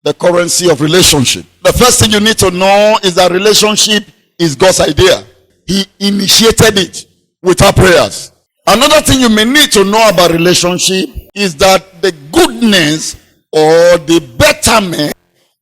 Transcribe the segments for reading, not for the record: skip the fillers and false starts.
The currency of relationship. The first thing you need to know is that relationship is God's idea. He initiated it with our prayers. Another thing you may need to know about relationship is that the goodness or the betterment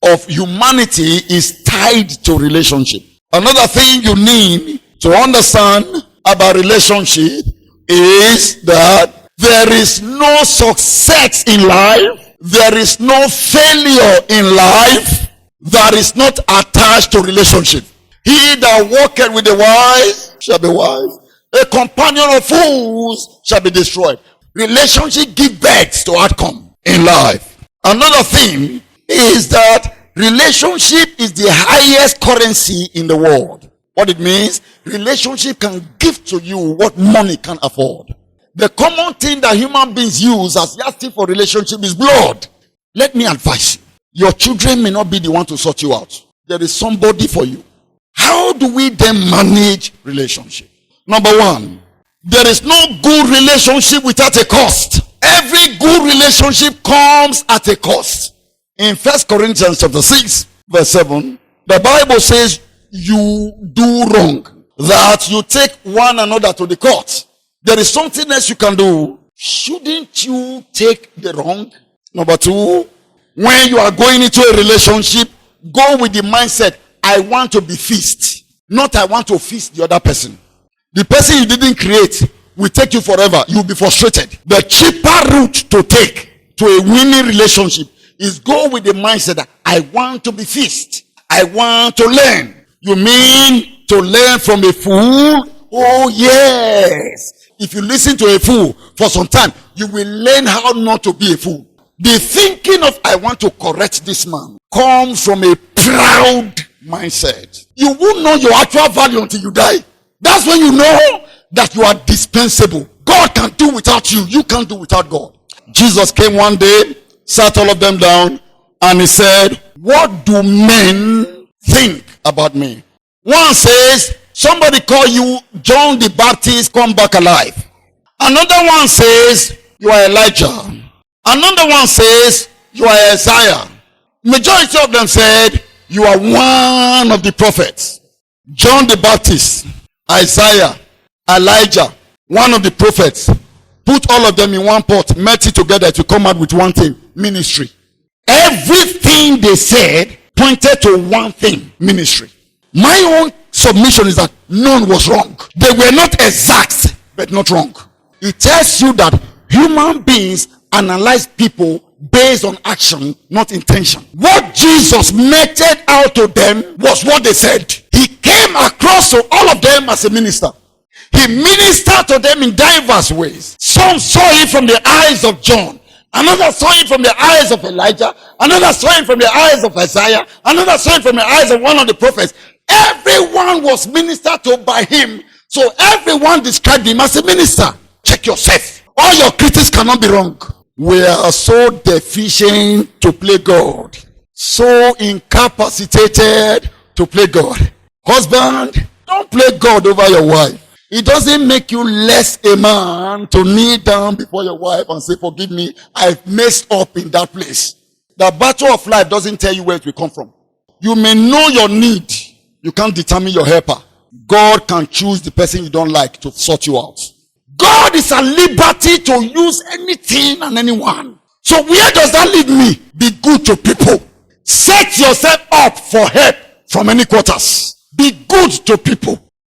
of humanity is tied to relationship. Another thing you need to understand about relationship is that there is no success in life, there is no failure in life that is not attached to relationship. He that walketh with the wise shall be wise. A companion of fools shall be destroyed. Relationship gives birth to outcome in life. Another thing is that relationship is the highest currency in the world. What it means, relationship can give to you what money can afford. The common thing that human beings use as yardstick for relationship is blood. Let me advise you. Your children may not be the one to sort you out. There is somebody for you. How do we then manage relationship? Number one, there is no good relationship without a cost. Every good relationship comes at a cost. In 1 Corinthians chapter 6, verse 7, the Bible says, you do wrong, that you take one another to the court. There is something else you can do. Shouldn't you take the wrong? Number two, when you are going into a relationship, go with the mindset, I want to be feast, not I want to feast the other person. The person you didn't create will take you forever. You'll be frustrated. The cheaper route to take to a winning relationship is go with the mindset that I want to be feast. I want to learn. You mean to learn from a fool? Oh yes. If you listen to a fool for some time, you will learn how not to be a fool. The thinking of I want to correct this man comes from a proud mindset. You won't know your actual value until you die. That's when you know that you are dispensable. God can do without you. You can't do without God. Jesus came one day, sat all of them down, and he said, what do men think about me? One says, somebody call you John the Baptist, come back alive. Another one says, you are Elijah. Another one says, you are Isaiah. Majority of them said, you are one of the prophets. John the Baptist, Isaiah, Elijah, one of the prophets. Put all of them in one pot, melt it together to come out with one thing, ministry. Everything they said pointed to one thing, ministry. My own submission is that none was wrong. They were not exact, but not wrong. It tells you that human beings analyze people based on action, not intention. What Jesus meted out to them was what they said. He came across to all of them as a minister. He ministered to them in diverse ways. Some saw it from the eyes of John. Another saw it from the eyes of Elijah. Another saw it from the eyes of Isaiah. Another saw it from the eyes of one of the prophets. Everyone was ministered to by him. So everyone described him as a minister. Check yourself. All your critics cannot be wrong. We are so deficient to play God. So incapacitated to play God. Husband, don't play God over your wife. It doesn't make you less a man to kneel down before your wife and say, forgive me, I've messed up in that place. The battle of life doesn't tell you where it will come from. You may know your need. You can't determine your helper. God can choose the person you don't like to sort you out. God is at liberty to use anything and anyone. So where does that leave me? Be good to people. Set yourself up for help from any quarters. Be good to people.